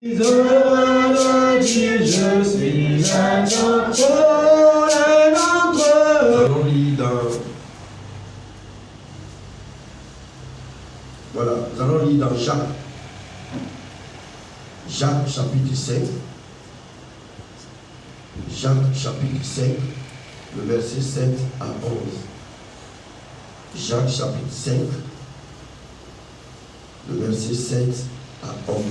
Je suis un autre. On lit dans... Voilà, nous allons lire dans Jacques. Jacques chapitre 5. Jacques chapitre 5, le verset 7 à 11. Jacques chapitre 5, le verset 7 à 11.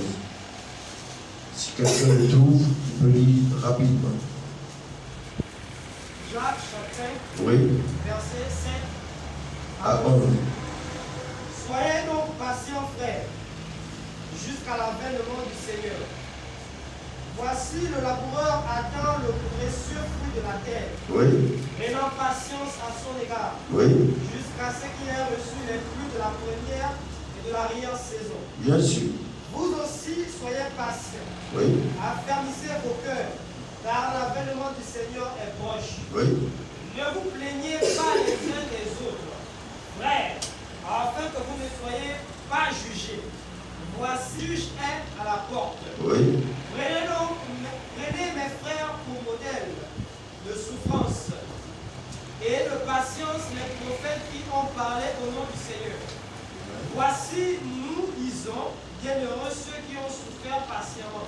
Si quelqu'un le trouve, il peut lire rapidement. Jacques chapitre 5, Oui, verset 7 à 11. Soyez donc patients, frères, jusqu'à l'avènement du Seigneur. Voici le laboureur attend le précieux fruit de la terre, Oui, ayant patience à son égard, oui, jusqu'à ce qu'il ait reçu les fruits de la première et de l'arrière-saison. bien sûr. Vous aussi, soyez patients, Oui, affermissez vos cœurs, car l'avènement du Seigneur est proche. oui, Ne vous plaignez pas les uns des autres, frères, afin que vous ne soyez pas jugés. Voici, juge est à la porte. oui, Prenez mes frères pour modèle de souffrance et de patience les prophètes qui ont parlé au nom du Seigneur. Voici, nous disons, bienheureux ceux qui ont souffert patiemment.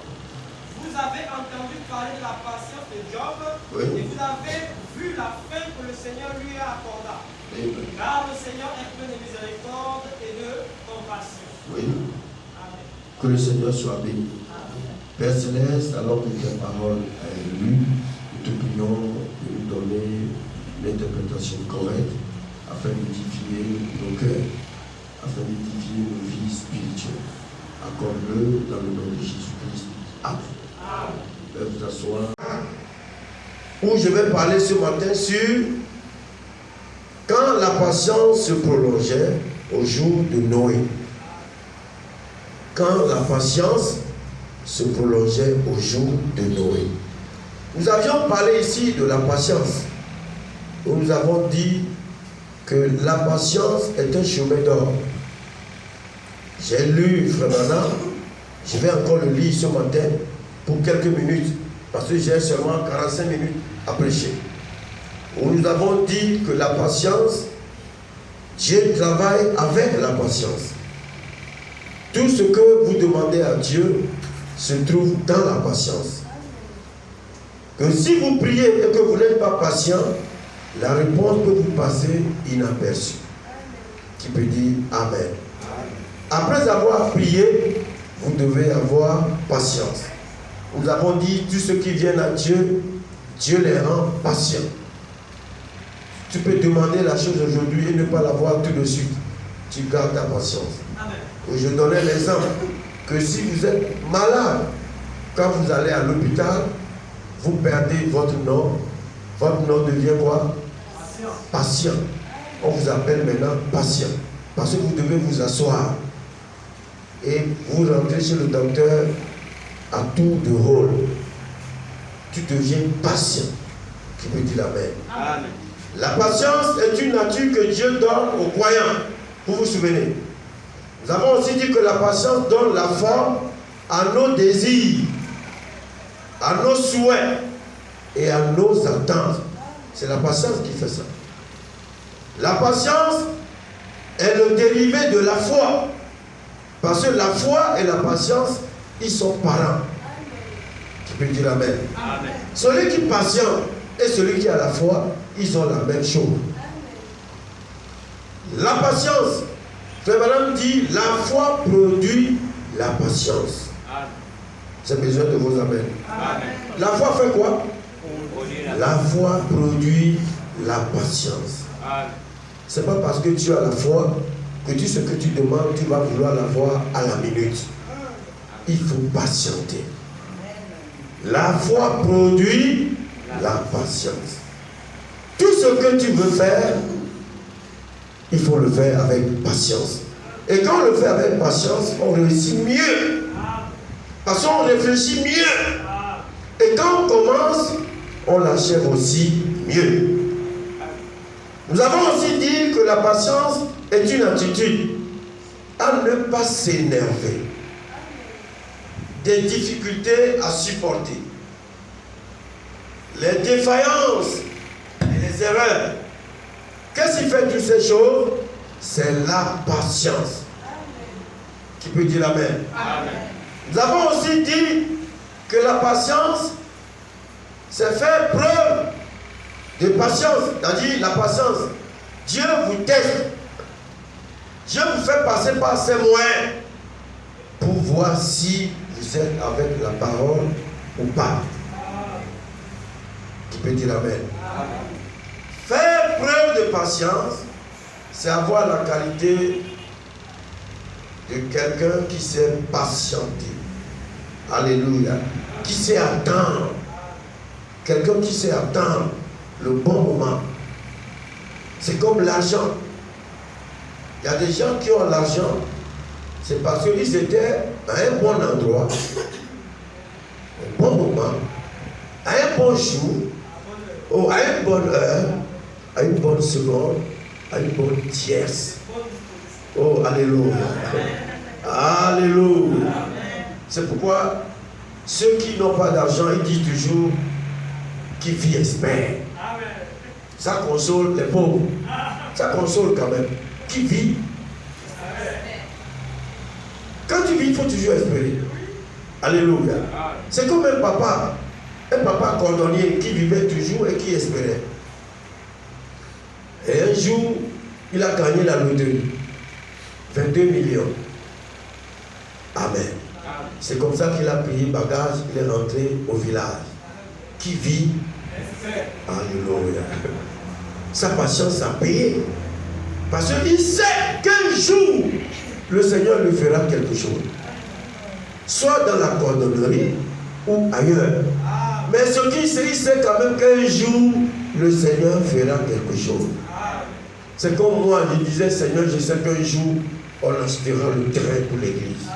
Vous avez entendu parler de la patience de Job, Oui. et vous avez vu la fin que le Seigneur lui a accordée. Amen. Car le Seigneur est plein de miséricorde et de compassion. Oui. Amen. Que le Seigneur soit béni. Père Céleste, alors que ta parole est lue, nous te prions de nous donner l'interprétation correcte afin d'édifier nos cœurs, afin d'édifier nos vies spirituelles. Accorde-le dans le nom de Jésus-Christ. Amen. Amen. Vous asseoir. Où je vais parler ce matin sur quand la patience se prolongeait au jour de Noé. Quand la patience se prolongeait au jour de Noé. Nous avions parlé ici de la patience. Nous avons dit que la patience est un chemin d'or. J'ai lu Frère Nana, je vais encore le lire ce matin pour quelques minutes, parce que j'ai seulement 45 minutes à prêcher. Où nous avons dit que la patience, Dieu travaille avec la patience. Tout ce que vous demandez à Dieu se trouve dans la patience. Que si vous priez et que vous n'êtes pas patient, la réponse peut vous passer inaperçue. Qui peut dire Amen. Après avoir prié, vous devez avoir patience. Nous avons dit, tous ceux qui viennent à Dieu, Dieu les rend patients. Tu peux demander la chose aujourd'hui et ne pas l'avoir tout de suite. Tu gardes ta patience. Amen. Je donnais l'exemple que si vous êtes malade, quand vous allez à l'hôpital, vous perdez votre nom devient quoi? Patient. On vous appelle maintenant patient. Parce que vous devez vous asseoir. Et vous rentrez chez le docteur à tour de rôle. Tu deviens patient. Qui peut dire Amen. Amen. La patience est une nature que Dieu donne aux croyants. Vous vous souvenez? Nous avons aussi dit que la patience donne la forme à nos désirs, à nos souhaits et à nos attentes. C'est la patience qui fait ça. La patience est le dérivé de la foi. Parce que la foi et la patience, ils sont parents. Tu peux dire Amen. Amen. Celui qui est patient et celui qui a la foi, ils ont la même chose. La patience, Frère Madame dit, la foi produit la patience. J'ai besoin de vos amens. Amen. La foi fait quoi? La foi produit la patience. Ce n'est pas parce que tu as la foi que tout ce que tu demandes, tu vas vouloir l'avoir à la minute. Il faut patienter. La foi produit la patience. Tout ce que tu veux faire, il faut le faire avec patience. Et quand on le fait avec patience, on réussit mieux. Parce qu'on réfléchit mieux. Et quand on commence, on l'achève aussi mieux. Nous avons aussi dit que la patience est une attitude à ne pas s'énerver. des difficultés à supporter, les défaillances et les erreurs. Qu'est-ce qui fait toutes ces choses? C'est la patience. Qui peut dire amen? Amen. Nous avons aussi dit que la patience, c'est faire preuve de patience. C'est-à-dire la patience. Dieu vous teste. Dieu vous fait passer par ses moyens pour voir si vous êtes avec la parole ou pas. Qui peut dire amen? Faire preuve de patience, c'est avoir la qualité de quelqu'un qui sait patienter. Alléluia. Qui sait attendre. Quelqu'un qui sait attendre le bon moment. C'est comme l'argent. Il y a des gens qui ont l'argent, c'est parce qu'ils étaient à un bon endroit, au bon moment, à un bon jour, ou à une bonne heure, à une bonne seconde, à une bonne tierce. Oh, alléluia. Alléluia. C'est pourquoi ceux qui n'ont pas d'argent, ils disent toujours qui vit espère. Ça console les pauvres. Ça console quand même. Qui vit. Quand tu vis, il faut toujours espérer. Alléluia. C'est comme un papa cordonnier qui vivait toujours et qui espérait. Et un jour, il a gagné la loterie. 22 millions. Amen. C'est comme ça qu'il a payé bagage, il est rentré au village. Qui vit. Alléluia. Sa patience a payé. Parce qu'il sait qu'un jour, le Seigneur lui fera quelque chose. Soit dans la cordonnerie ou ailleurs. Mais ce qu'il sait, il sait quand même qu'un jour, le Seigneur fera quelque chose. C'est comme moi, je disais, Seigneur, je sais qu'un jour, on achètera le terrain pour l'église.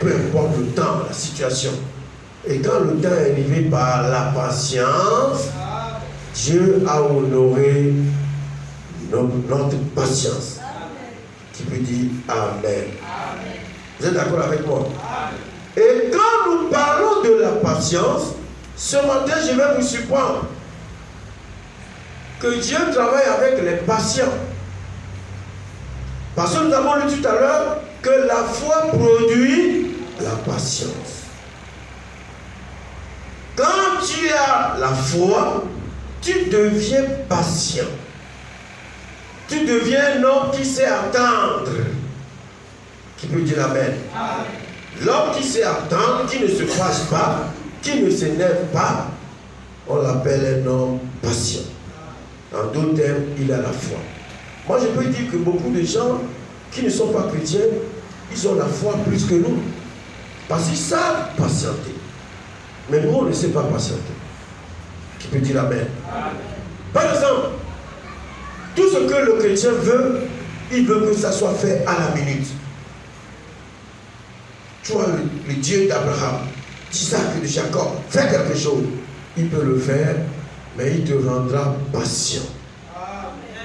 Peu importe le temps, la situation. Et quand le temps est arrivé par la patience, Dieu a honoré notre patience. Qui peut dire Amen. Vous êtes d'accord avec moi? Et quand nous parlons de la patience, ce matin, je vais vous surprendre que Dieu travaille avec les patients. Parce que nous avons lu tout à l'heure que la foi produit la patience. Quand tu as la foi, tu deviens patient. Tu deviens un homme qui sait attendre. Qui peut dire Amen. L'homme qui sait attendre, qui ne se fâche pas, qui ne s'énerve pas, on l'appelle un homme patient. En d'autres termes, il a la foi. Moi, je peux dire que beaucoup de gens qui ne sont pas chrétiens, ils ont la foi plus que nous. Parce qu'ils savent patienter. Mais nous, on ne sait pas patienter. Qui peut dire Amen. Par exemple, tout ce que le chrétien veut, il veut que ça soit fait à la minute. Tu vois, le Dieu d'Abraham, d'Isaac et de Jacob, fait quelque chose. Il peut le faire, mais il te rendra patient.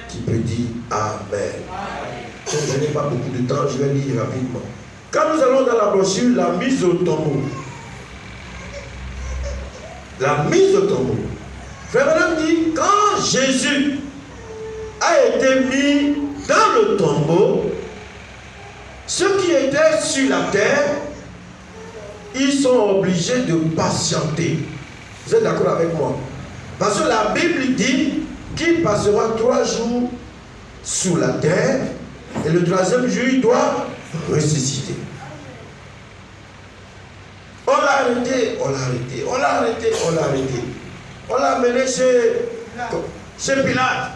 Qui peut dire Amen. Donc, je n'ai pas beaucoup de temps, je vais lire rapidement. Quand nous allons dans la brochure, la mise au tombeau. La mise au tombeau. Frère Madame dit, quand Jésus a été mis dans le tombeau, ceux qui étaient sur la terre, ils sont obligés de patienter. Vous êtes d'accord avec moi? Parce que la Bible dit qu'il passera 3 jours sous la terre et le 3e jour, il doit ressusciter. On l'a arrêté, on l'a arrêté, on l'a arrêté, on l'a arrêté. On l'a amené chez Pilate.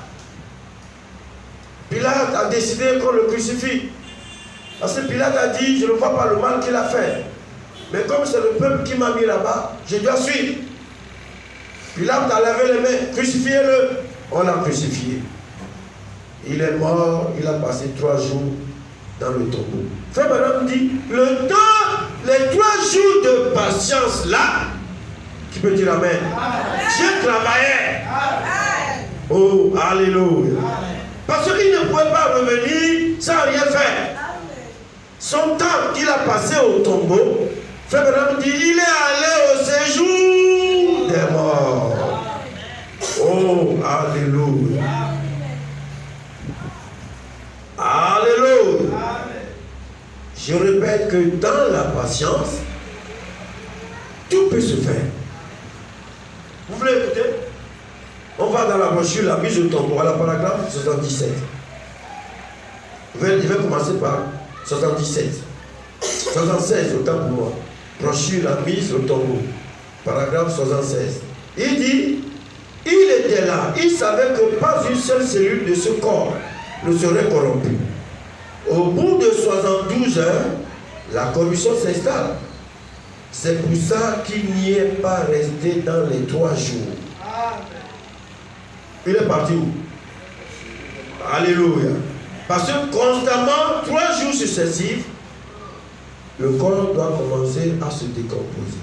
Pilate a décidé qu'on le crucifie. Parce que Pilate a dit, je ne vois pas le mal qu'il a fait. Mais comme c'est le peuple qui m'a mis là-bas, je dois suivre. Pilate a levé les mains, crucifiez-le. On l'a crucifié. Il est mort, il a passé 3 jours dans le tombeau. Frère Madame dit, le temps, les 3 jours de patience là, qui peut dire Amen. Dieu travaillait. Oh, alléluia. Parce qu'il ne pouvait pas revenir sans rien faire. Son temps qu'il a passé au tombeau Frère Branham dit, il est allé au séjour des morts. Oh, alléluia. Alléluia. Je répète que dans la patience, tout peut se faire. Vous voulez écouter? On va dans la brochure, la mise au tombeau, à la paragraphe 77. Je vais commencer par 77. 76, autant pour moi. Brochure, la mise au tombeau. Paragraphe 76. Il dit, il était là, il savait que pas une seule cellule de ce corps ne serait corrompue. Au bout de 72 heures, la corruption s'installe. C'est pour ça qu'il n'y est pas resté dans les 3 jours. Il est parti où? Alléluia. Parce que constamment, 3 jours successifs, le corps doit commencer à se décomposer.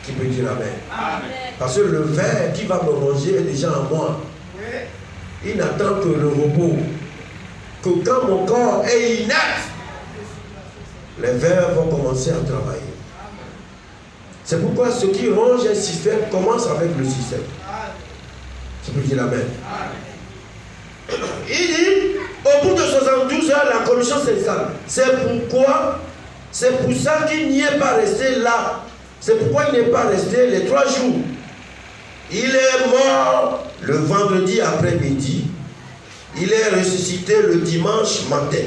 Qui peut dire amen? Amen. Parce que le ver qui va me manger est déjà en moi. Il n'attend que le repos. Que quand mon corps est inerte, les vers vont commencer à travailler. C'est pourquoi ce qui ronge un système commence avec le système. Tu peux dire amen. Il dit, au bout de 72 heures, la corruption s'installe. C'est pour ça qu'il n'y est pas resté là. C'est pourquoi il n'est pas resté les 3 jours. Il est mort le vendredi après-midi. Il est ressuscité le dimanche matin.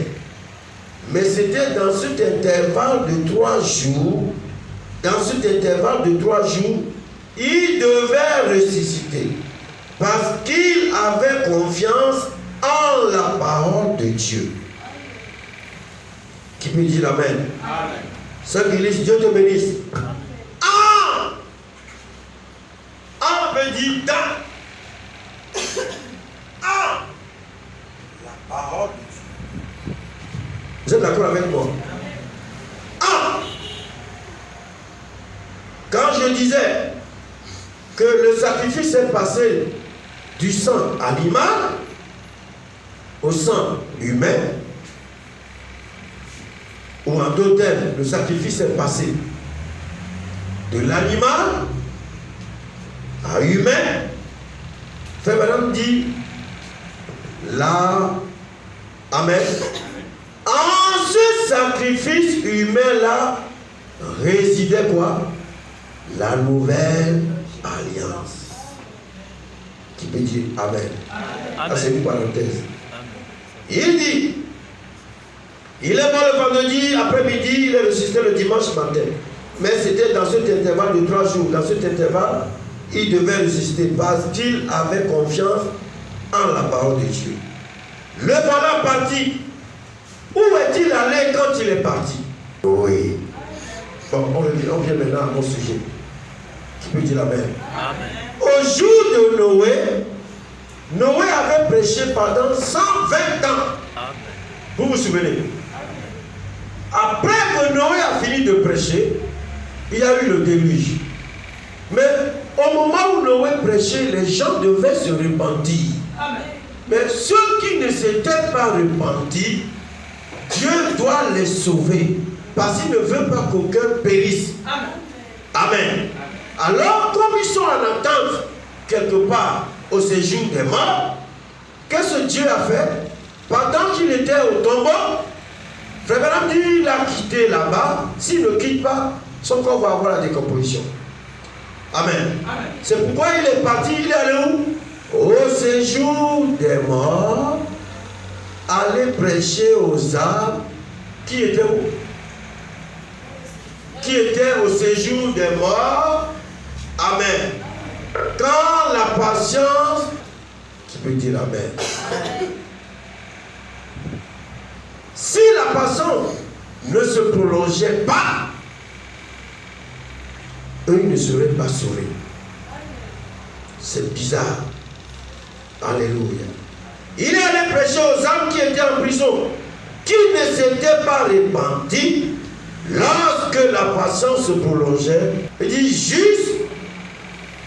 Mais c'était dans cet intervalle de 3 jours, il devait ressusciter. Parce qu'il avait confiance en la parole de Dieu. Qui peut dire amen? Amen. Ceux qui lisent, Dieu te bénisse. Ah! Ah veut dire dans. Ah! La parole de Dieu. Vous êtes d'accord avec moi? Ah! Quand je disais que le sacrifice est passé du sang animal au sang humain, ou en d'autres termes, le sacrifice est passé de l'animal à humain, Frère Branham dit là, amen. En ce sacrifice humain-là résidait quoi? La nouvelle alliance. Qui peut dire amen. Amen. Ça c'est une parenthèse. Amen. Il dit, il est mort le vendredi après-midi, il est ressuscité le dimanche matin. Mais c'était dans cet intervalle de 3 jours. Dans cet intervalle, il devait ressusciter parce qu'il avait confiance en la parole de Dieu. Le voilà parti. Où est-il allé quand il est parti? Oui. Bon, on vient maintenant à mon sujet. Qui peut dire amen? Amen. Au jour de Noé, Noé avait prêché pendant 120 ans. Amen. Vous vous souvenez? Après que Noé a fini de prêcher, il y a eu le déluge. Mais au moment où Noé prêchait, les gens devaient se repentir. Amen. Mais ceux qui ne s'étaient pas repentis, Dieu doit les sauver. Parce qu'il ne veut pas qu'aucun périsse. Amen. Amen. Alors, comme ils sont en attente, quelque part, au séjour des morts, qu'est-ce que Dieu a fait? Pendant qu'il était au tombeau, Frère Branham dit, il a quitté là-bas. S'il ne quitte pas, son corps va avoir la décomposition. Amen. Amen. C'est pourquoi il est parti, il est allé où? Au séjour des morts, aller prêcher aux âmes qui étaient où? Qui étaient au séjour des morts. Amen. Quand la patience, qui peut dire amen. Si la patience ne se prolongeait pas, eux ne seraient pas sauvés. C'est bizarre. Alléluia. Il est allé prêcher aux âmes qui étaient en prison, qui ne s'étaient pas repentis. Lorsque la patience se prolongeait, il dit juste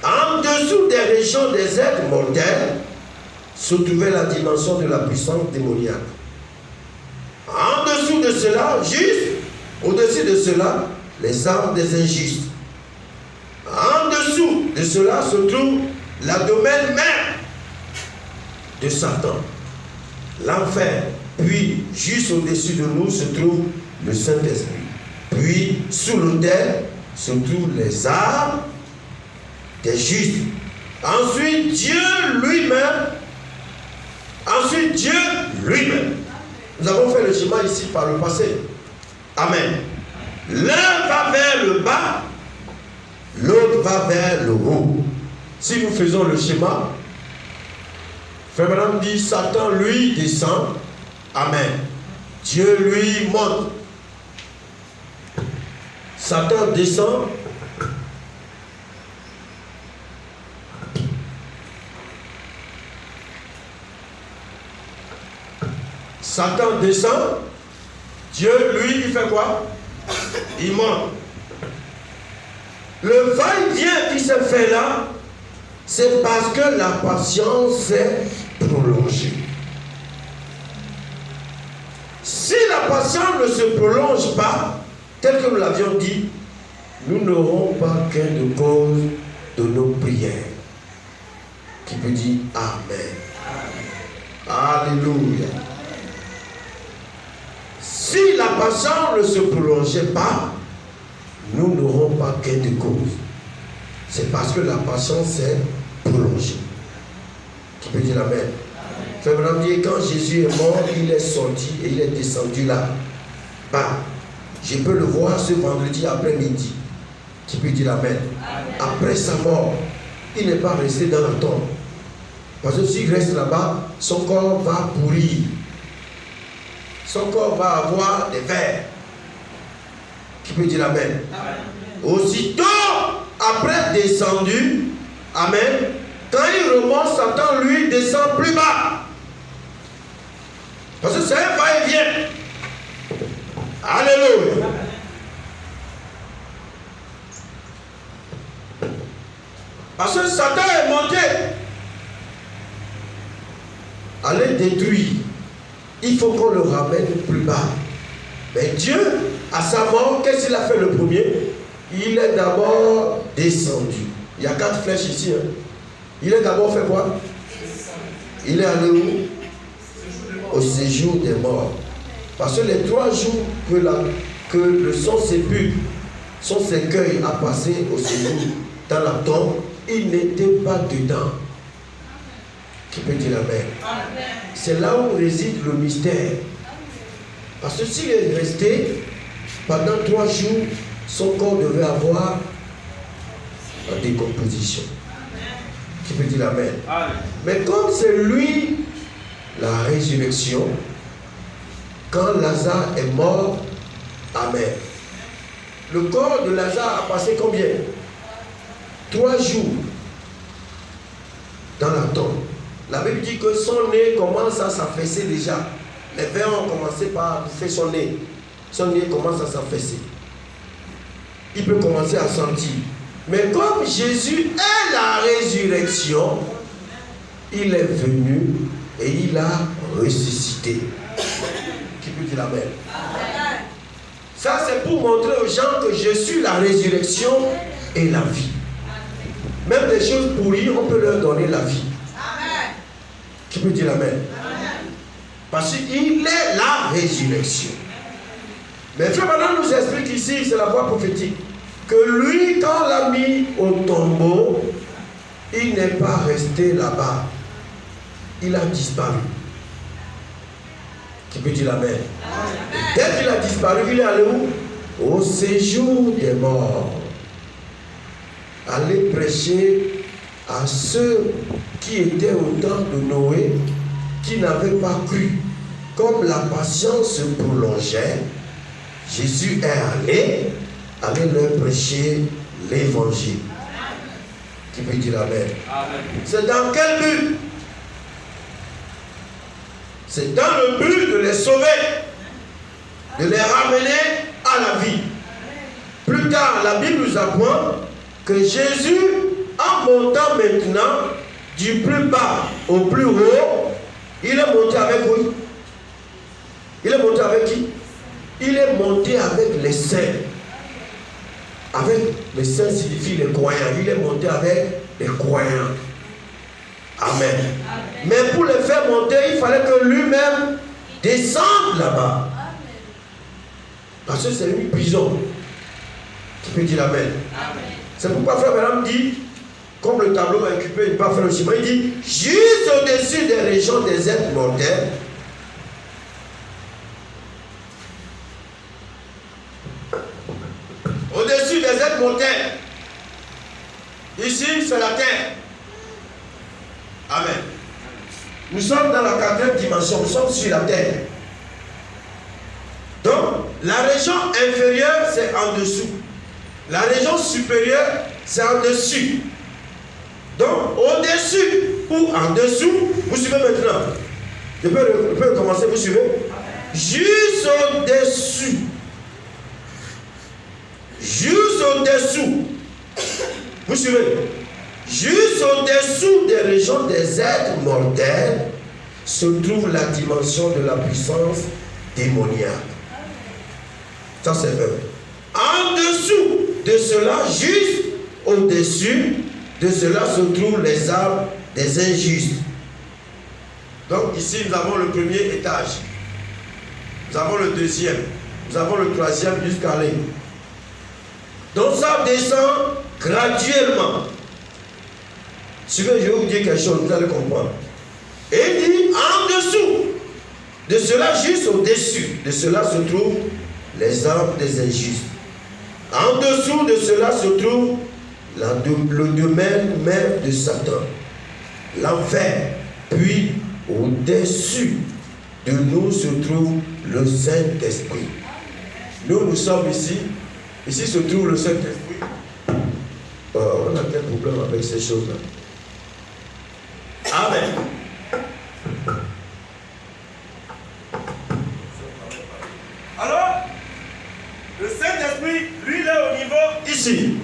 en dessous des régions des êtres mortels se trouvait la dimension de la puissance démoniaque. En dessous de cela, juste au-dessus de cela, les armes des injustes. En dessous de cela se trouve la domaine même de Satan, l'enfer. Puis, juste au-dessus de nous se trouve le Saint-Esprit. Puis, sous l'autel se trouvent les armes des justes. Ensuite, Dieu lui-même. Nous avons fait le schéma ici par le passé. Amen. L'un va vers le bas, l'autre va vers le haut. Si nous faisons le schéma, Frère Branham dit Satan lui descend. Amen. Dieu lui monte. Satan descend. Satan descend. Dieu lui il fait quoi? Il monte. Le va-et-vient qui se fait là, c'est parce que la patience s'est prolongée. Si la patience ne se prolonge pas, tel que nous l'avions dit, nous n'aurons pas gain de cause de nos prières. Qui peut dire Amen. Alléluia. Si la patience ne se prolongeait pas, nous n'aurons pas gain de cause. C'est parce que la patience s'est prolongée. Qui peut dire Amen. Frère Branham dit, quand Jésus est mort, il est sorti et il est descendu là. Bah, je peux le voir ce vendredi après-midi. Qui peut dire Amen. Après sa mort, il n'est pas resté dans la tombe. Parce que s'il reste là-bas, son corps va pourrir. Son corps va avoir des vers. Qui peut dire Amen. Aussitôt, après descendu, Amen, quand il remonte, Satan lui descend plus bas. Parce que c'est un va-et-vient. Alléluia. Parce que Satan est monté. Allez détruire. Il faut qu'on le ramène plus bas. Mais Dieu, à sa mort, qu'est-ce qu'il a fait le premier? Il est d'abord descendu. Il y a 4 flèches ici. Hein. Il est d'abord fait quoi? Il est allé où? Au séjour des morts. Parce que les 3 jours que son sépulcre, son cercueil a passé au séjour dans la tombe, il n'était pas dedans. Qui peut dire Amen? C'est là où réside le mystère. Parce que s'il est resté pendant 3 jours, son corps devait avoir la décomposition. Qui peut dire Amen? Mais comme c'est lui la résurrection, quand Lazare est mort, Amen. Le corps de Lazare a passé combien? 3 jours dans la tombe. La Bible dit que son nez commence à s'affaisser déjà. Les vers ont commencé par bouffer son nez. Son nez commence à s'affaisser. Il peut commencer à sentir. Mais comme Jésus est la résurrection, il est venu et il a ressuscité. Qui peut dire Amen? Ça, c'est pour montrer aux gens que je suis la résurrection et la vie. Même les choses pourries, on peut leur donner la vie. Qui peut dire Amen? Parce qu'il est la résurrection. Mais Frère Branham nous explique ici, c'est la voix prophétique, que lui, quand on l'a mis au tombeau, il n'est pas resté là-bas. Il a disparu. Qui peut dire Amen? Dès qu'il a disparu, il est allé où? Au séjour des morts. Aller prêcher à ceux qui étaient au temps de Noé, qui n'avaient pas cru. Comme la patience se prolongeait, Jésus est allé leur prêcher l'évangile. Qui peut dire Amen? C'est dans quel but? C'est dans le but de les sauver, de les ramener à la vie. Plus tard, la Bible nous apprend que Jésus, en montant maintenant du plus bas au plus haut, il est monté avec vous. Il est monté avec qui? Il est monté avec les saints. avec les saints signifie les croyants. Il est monté avec les croyants. Amen. Mais pour le faire monter, il fallait que lui-même descende là-bas. Parce que c'est une prison. Tu peux dire Amen. C'est pourquoi Frère Branham dit, comme le tableau va occuper, il ne peut pas faire le chemin, il dit, juste au-dessus des régions des êtres mortels, au-dessus des êtres mortels, ici c'est la terre. Amen. Nous sommes dans la 4e dimension, nous sommes sur la terre. Donc, la région inférieure, c'est en dessous. La région supérieure, c'est en dessus. Donc, au-dessus ou en dessous, vous suivez maintenant. Je peux recommencer, vous suivez? Juste au-dessus. Juste au-dessous. Vous suivez? Juste au-dessous des régions des êtres mortels se trouve la dimension de la puissance démoniaque. Ça c'est vrai. En dessous de cela, juste au-dessus de cela se trouvent les âmes des injustes. Donc ici nous avons le premier étage. Nous avons le deuxième. Nous avons le troisième jusqu'à là. Donc ça descend graduellement. Si je vais vous dire quelque chose, vous allez comprendre. Et il dit en dessous de cela, juste au-dessus de cela se trouvent les âmes des injustes. En dessous de cela se trouve le domaine même de Satan, l'enfer. Puis au-dessus de nous se trouve le Saint-Esprit. Nous sommes ici. Ici se trouve le Saint-Esprit. On a quel problème avec ces choses-là? Amen. Alors, le Saint-Esprit, lui, il est au niveau ici.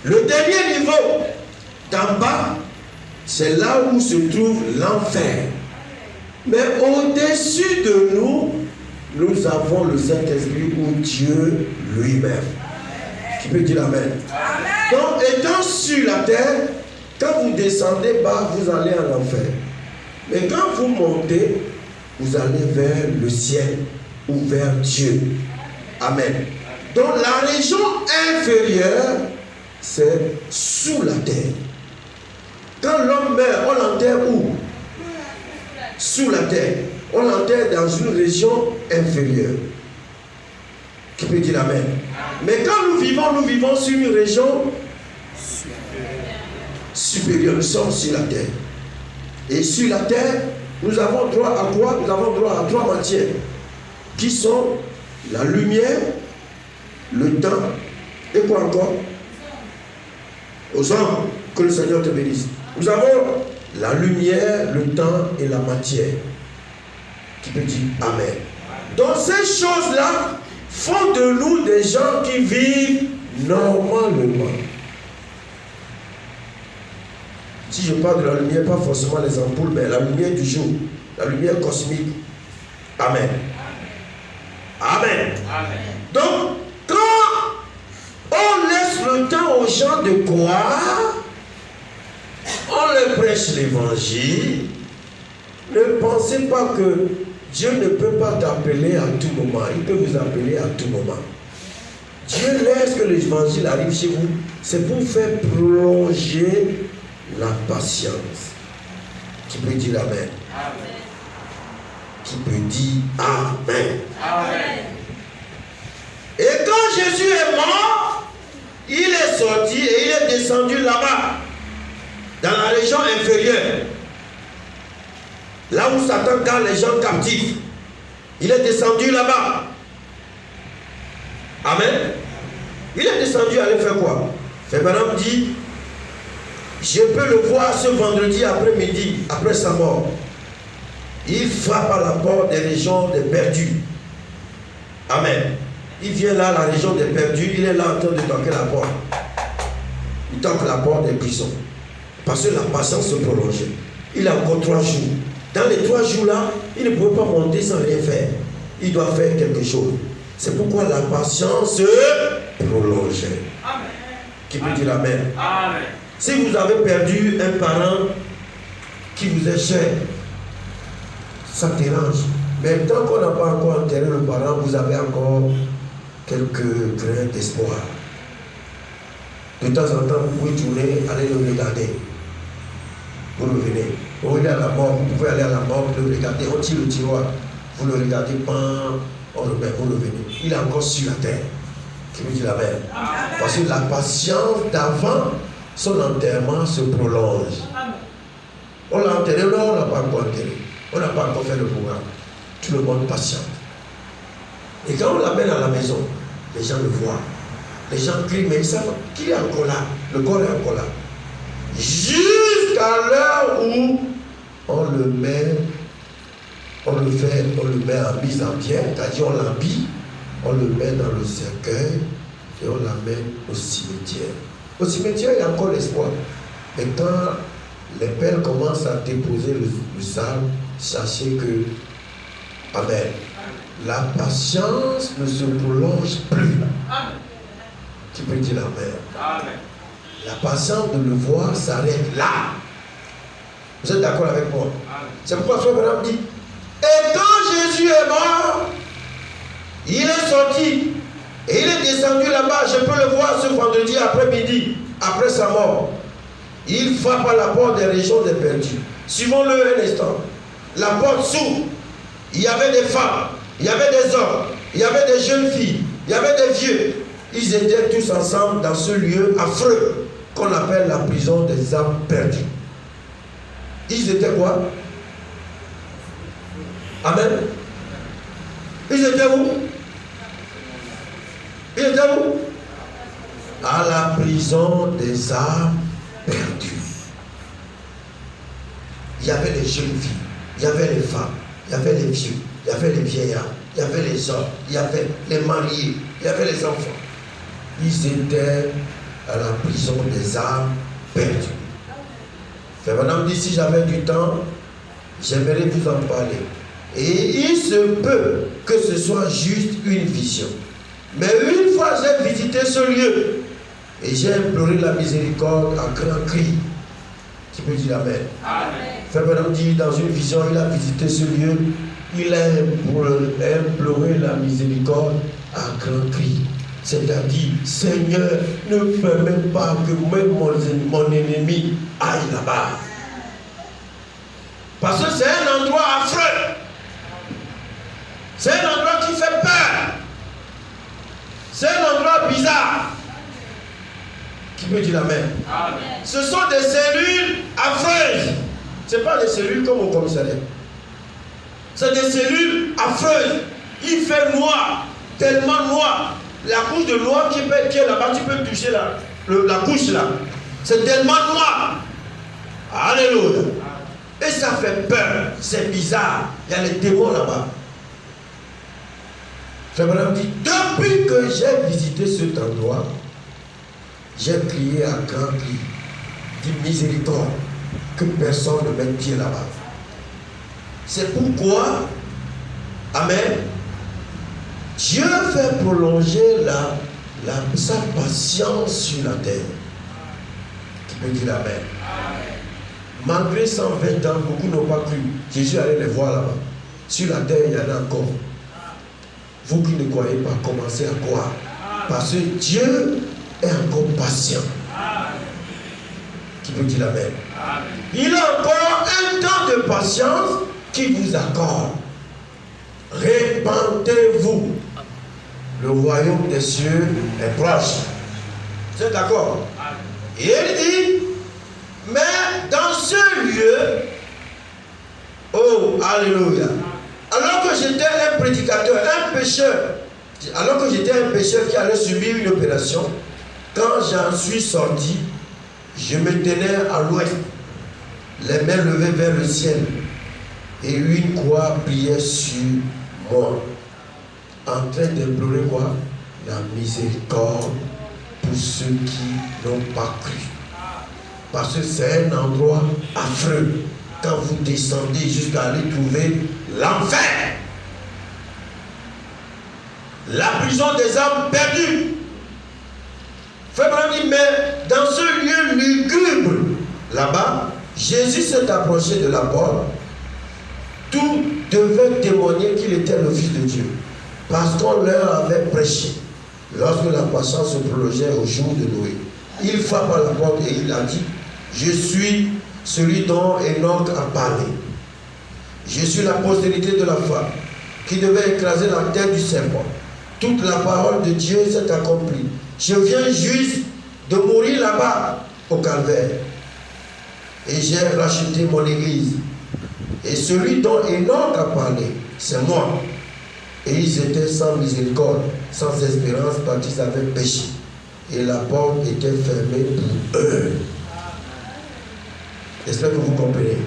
Le dernier niveau d'en bas, c'est là où se trouve l'enfer. Mais au-dessus de nous, nous avons le Saint-Esprit ou Dieu lui-même. Qui peut dire Amen? Donc, étant sur la terre, quand vous descendez bas, vous allez en enfer. Mais quand vous montez, vous allez vers le ciel ou vers Dieu. Amen. Donc la région inférieure, c'est sous la terre. Quand l'homme meurt, on l'enterre où? Sous la terre. On l'enterre dans une région inférieure. Qui peut dire Amen? Mais quand nous vivons sur une région supérieure. Nous sommes sur la terre. Et sur la terre, nous avons droit à quoi? Nous avons droit à 3 matières qui sont la lumière, le temps et quoi encore? Aux hommes, que le Seigneur te bénisse. Nous avons la lumière, le temps et la matière. Qui peut dire Amen. Donc ces choses-là font de nous des gens qui vivent normalement. Si je parle de la lumière, pas forcément les ampoules, mais la lumière du jour, la lumière cosmique. Amen. Amen. Amen. Donc, quand on laisse le temps aux gens de croire, on leur prêche l'évangile, ne pensez pas que Dieu ne peut pas t'appeler à tout moment. Il peut vous appeler à tout moment. Dieu laisse que l'évangile arrive chez vous. C'est pour faire prolonger la patience. Qui peut dire Amen? Amen. Qui peut dire Amen? Amen. Et quand Jésus est mort, il est sorti et il est descendu là-bas, dans la région inférieure, là où Satan garde les gens captifs. Il est descendu là-bas. Amen. Il est descendu aller faire quoi? Frère Branham dit, je peux le voir ce vendredi après-midi, après sa mort. Il frappe à la porte des régions des perdus. Amen. Il vient là, la région des perdus, il est là en train de toquer la porte. Il toque la porte des prisons. Parce que la patience se prolongeait. Il a encore 3 jours. Dans les 3 jours-là, il ne pouvait pas monter sans rien faire. Il doit faire quelque chose. C'est pourquoi la patience prolongée. Amen. Qui peut dire Amen? Amen. Si vous avez perdu un parent qui vous est cher, ça dérange. Mais tant qu'on n'a pas encore enterré le parent, vous avez encore quelques grains d'espoir. De temps en temps, vous pouvez tourner, aller le regarder. Vous revenez. Vous regardez à la mort, vous pouvez aller à la mort, le regarder, on tire le tiroir. Vous le regardez, on remet, vous revenez. Il est encore sur la terre. Qui vous dit la même? Parce que la patience d'avant son enterrement se prolonge. On l'a enterré, non, on n'a pas encore enterré. On n'a pas encore fait le programme. Tout le monde patiente. Et quand on l'amène à la maison, les gens le voient. Les gens crient, mais ils savent qu'il est encore là. Le corps est encore là. Jusqu'à l'heure où on le met en mise en pierre, c'est-à-dire on l'habille, on le met dans le cercueil et on l'amène au cimetière. Au cimetière, il y a encore l'espoir. Mais quand les pères commencent à déposer le sable, sachez que, Amen, la patience ne se prolonge plus. Amen. Tu peux dire Amen. Amen. La patience de le voir s'arrête là. Vous êtes d'accord avec moi? Amen. C'est pourquoi Frère Branham dit, et quand Jésus est mort, il est sorti et il est descendu là-bas. Je peux le voir ce vendredi après-midi, après sa mort. Il frappe à la porte des régions des perdus. Suivons-le un instant. La porte s'ouvre. Il y avait des femmes, il y avait des hommes, il y avait des jeunes filles, il y avait des vieux. Ils étaient tous ensemble dans ce lieu affreux qu'on appelle la prison des âmes perdues. Ils étaient quoi? Amen. Ils étaient où? Ils étaient où? À la prison des âmes perdues. Il y avait les jeunes filles, il y avait les femmes, il y avait les vieux, il y avait les vieillards, il y avait les hommes, il y avait les mariés, il y avait les enfants. Ils étaient à la prison des âmes perdues. Frère Madame dit, si j'avais du temps, j'aimerais vous en parler. Et il se peut que ce soit juste une vision. Mais une fois j'ai visité ce lieu et j'ai imploré la miséricorde à grand cri. Qui peut dire Amen? Amen. Frère Madame dit, dans une vision, il a visité ce lieu, il a imploré la miséricorde à grand cri. C'est-à-dire, Seigneur, ne permets pas que même mon ennemi aille là-bas. Parce que c'est un endroit affreux. C'est un endroit qui fait peur. C'est un endroit bizarre. Qui peut dire Amen? Amen. Ce sont des cellules affreuses. Ce n'est pas des cellules comme au commissariat. C'est des cellules affreuses. Il fait noir, tellement noir. La couche de noir qui est là-bas, tu peux toucher la couche là. C'est tellement noir. Alléluia. Et ça fait peur. C'est bizarre. Il y a les démons là-bas. Frère Branham dit, depuis que j'ai visité cet endroit, j'ai crié à grand cri, dit miséricorde, que personne ne mette pied là-bas. C'est pourquoi, Amen, Dieu fait prolonger sa patience sur la terre. Qui peut dire Amen? Malgré 120 ans, beaucoup n'ont pas cru. Jésus allait les voir là-bas. Sur la terre, il y en a encore. Vous qui ne croyez pas, commencez à croire. Parce que Dieu est encore patient. Qui peut dire Amen? Il a encore un temps de patience qui vous accorde. Répentez-vous. Le royaume des cieux est proche. Vous êtes d'accord? Et il dit, mais dans ce lieu, oh, alléluia, alors que j'étais un prédicateur, un pécheur, alors que j'étais un pécheur qui allait subir une opération, quand j'en suis sorti, je me tenais à l'ouest, les mains levées vers le ciel, et une croix brillait sur moi, en train d'implorer quoi? La miséricorde pour ceux qui n'ont pas cru. Parce que c'est un endroit affreux. Quand vous descendez jusqu'à aller trouver l'enfer, la prison des âmes perdues. Frère Branham dit, mais dans ce lieu lugubre, là-bas, Jésus s'est approché de la porte. Tout devait témoigner qu'il était le Fils de Dieu, parce qu'on leur avait prêché. Lorsque la patience se prolongeait au jour de Noé, il frappe à la porte et il a dit, je suis celui dont Enoch a parlé. Je suis la postérité de la femme qui devait écraser la tête du serpent. Toute la parole de Dieu s'est accomplie. Je viens juste de mourir là-bas au calvaire. Et j'ai racheté mon église. Et celui dont Enoch a parlé, c'est moi. Et ils étaient sans miséricorde, sans espérance, parce qu'ils avaient péché. Et la porte était fermée pour eux. J'espère que vous comprenez.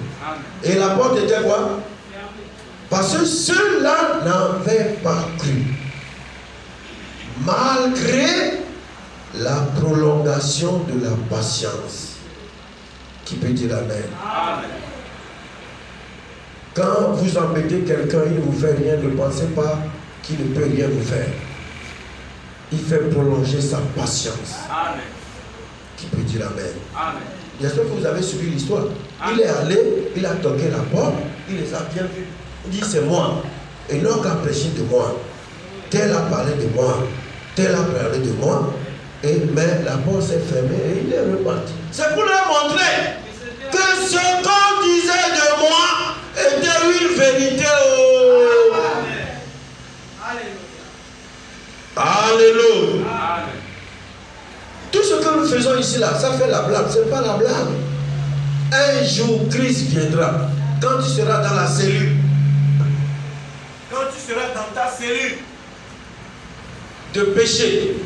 Et la porte était quoi? Parce que ceux-là n'avaient pas cru. Malgré la prolongation de la patience. Qui peut dire amen? Amen. Quand vous embêtez quelqu'un, il ne vous fait rien, ne pensez pas qu'il ne peut rien vous faire. Il fait prolonger sa patience. Amen. Qui peut dire amen? Amen. J'espère que vous avez suivi l'histoire. Il est allé, il a toqué la porte, il les a bien vus. Il dit c'est moi. Et Enoch a prêché de moi. Tel a parlé de moi. Tel a parlé de moi. Mais la porte s'est fermée et il est reparti. C'est pour leur montrer que ce qu'on disait de moi était une vérité. Oh. Alléluia. Alléluia. Tout ce que nous faisons ici, là, ça fait la blague. Ce n'est pas la blague. Un jour, Christ viendra. Quand tu seras dans la cellule, quand tu seras dans ta cellule de péché,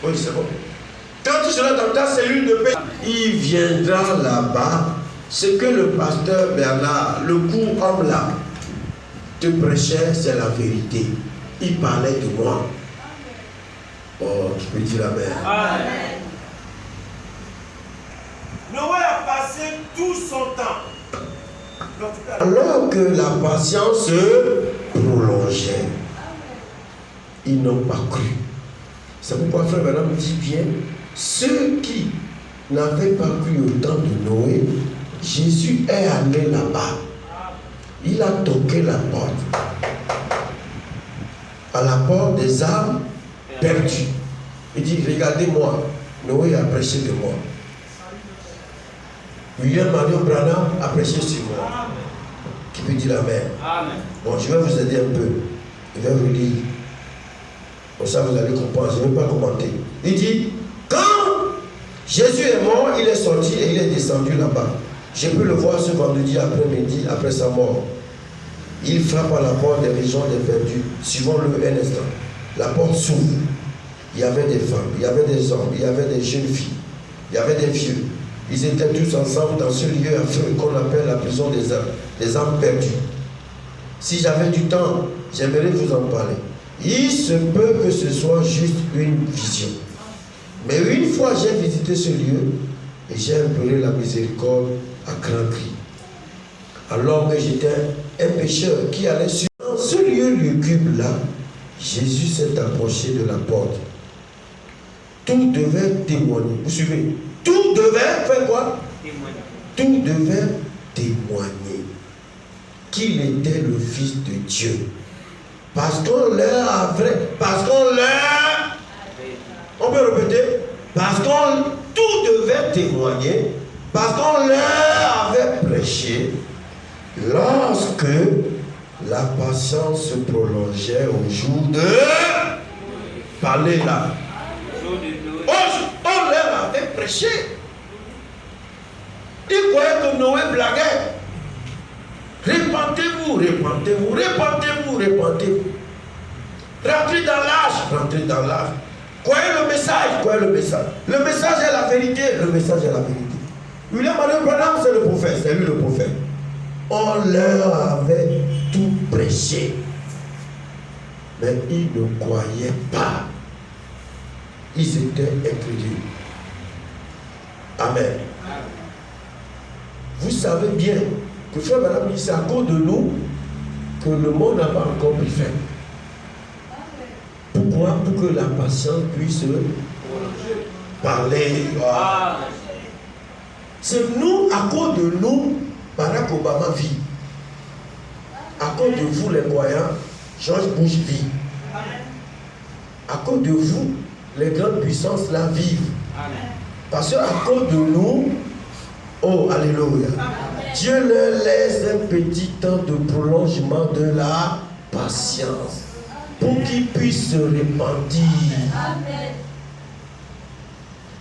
oui, c'est bon. Quand tu seras dans ta cellule de péché, il viendra là-bas. Ce que le pasteur Bernard, le court homme là, te prêchait, c'est la vérité. Il parlait de moi. Oh, tu peux dire amen. Amen. Noé a passé tout son temps. Alors que la patience se prolongeait, ils n'ont pas cru. C'est pourquoi frère Bernard me dit bien, ceux qui n'avaient pas cru au temps de Noé, Jésus est allé là-bas. Il a toqué la porte. À la porte des âmes perdues. Il dit, regardez-moi, Noé a prêché de moi. William Marion Branham a prêché sur moi. Qui peut dire amen? Amen. Bon, je vais vous aider un peu. Je vais vous lire. Comme ça, vous allez comprendre. Je ne vais pas commenter. Il dit, quand Jésus est mort, il est sorti et il est descendu là-bas. Je peux le voir ce vendredi après-midi, après sa mort. Il frappe à la porte des régions des perdus. Suivons-le un instant. La porte s'ouvre. Il y avait des femmes, il y avait des hommes, il y avait des jeunes filles, il y avait des vieux. Ils étaient tous ensemble dans ce lieu affreux qu'on appelle la prison des âmes perdues. Si j'avais du temps, j'aimerais vous en parler. Il se peut que ce soit juste une vision. Mais une fois j'ai visité ce lieu et j'ai imploré la miséricorde à grand cri. Alors que j'étais un pécheur qui allait sur ce lieu lugubre là, Jésus s'est approché de la porte. Tout devait témoigner. Vous suivez? Tout devait faire quoi? Témoigner. Tout devait témoigner qu'il était le Fils de Dieu. Parce qu'on leur avait, on peut répéter, parce qu'on tout devait témoigner, parce qu'on leur avait prêché, lorsque la patience se prolongeait au jour de parler là. On leur avait prêché. Ils croyaient que Noé blaguait. Repentez-vous, repentez-vous, repentez-vous, repentez-vous. Rentrez dans l'âge, rentrez dans l'âge. Croyez le message, croyez le message. Le message est la vérité, le message est la vérité. William Marion Branham, c'est le prophète, c'est lui le prophète. On leur avait tout prêché. Mais ils ne croyaient pas. Ils étaient incrédules. Amen. Vous savez bien que frère Madame dit, c'est à cause de nous que le monde n'a pas encore pu faire. Pourquoi? Pour que la patience puisse se prolonger. parler. Voilà. C'est nous, à cause de nous, Barack Obama vit. À cause de vous, les croyants, George Bush vit. À cause de vous, les grandes puissances là vivent. Parce qu'à cause de nous, oh, alléluia, Dieu leur laisse un petit temps de prolongement de la patience pour qu'ils puissent se repentir.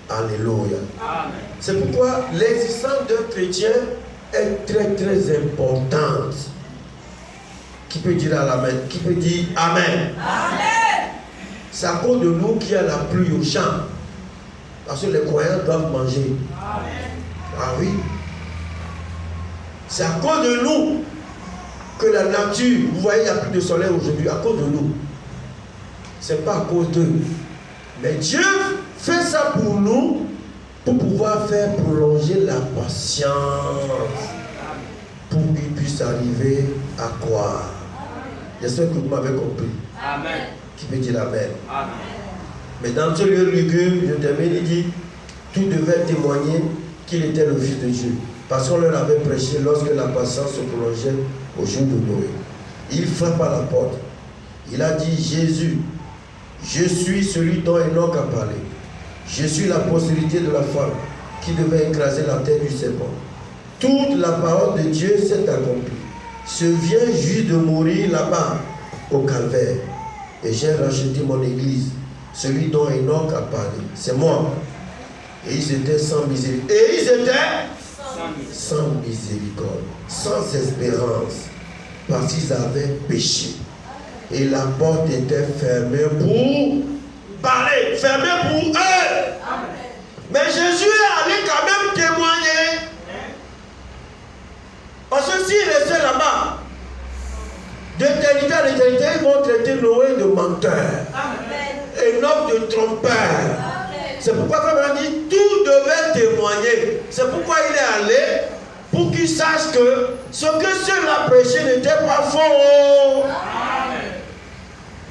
Alléluia. C'est pourquoi l'existence d'un chrétien est très très importante. Qui peut dire Amen? Qui peut dire Amen? Amen. C'est à cause de nous qu'il y a la pluie au champ. Parce que les croyants doivent manger. Amen. Ah oui. C'est à cause de nous que la nature, vous voyez, il n'y a plus de soleil aujourd'hui, à cause de nous. Ce n'est pas à cause d'eux. Mais Dieu fait ça pour nous, pour pouvoir faire prolonger la patience, pour qu'il puisse arriver à croire. J'espère que vous m'avez compris. Amen. Qui peut dire Amen? Amen. Mais dans ce lieu lugubre, je termine, il dit, tout devait témoigner qu'il était le Fils de Dieu. Parce qu'on leur avait prêché lorsque la patience se prolongeait au jour de Noé. Il frappe à la porte. Il a dit, Jésus, je suis celui dont Enoch a parlé. Je suis la postérité de la femme qui devait écraser la tête du serpent. Toute la parole de Dieu s'est accomplie. Je viens juste de mourir là-bas, au calvaire. Et j'ai racheté mon église, celui dont Enoch a parlé. C'est moi. Et ils étaient sans miséricorde. Et ils étaient sans miséricorde, sans espérance, parce qu'ils avaient péché. Et la porte était fermée pour parler, fermée pour eux. Mais Jésus est allé quand même témoigner. Parce que s'il restait là-bas, d'éternité à l'éternité, ils vont traiter Noé de menteur, Enoch de trompeur. C'est pourquoi Frère dit tout devait témoigner. C'est pourquoi il est allé pour qu'il sache que ce que ceux-là prêchaient n'était pas faux.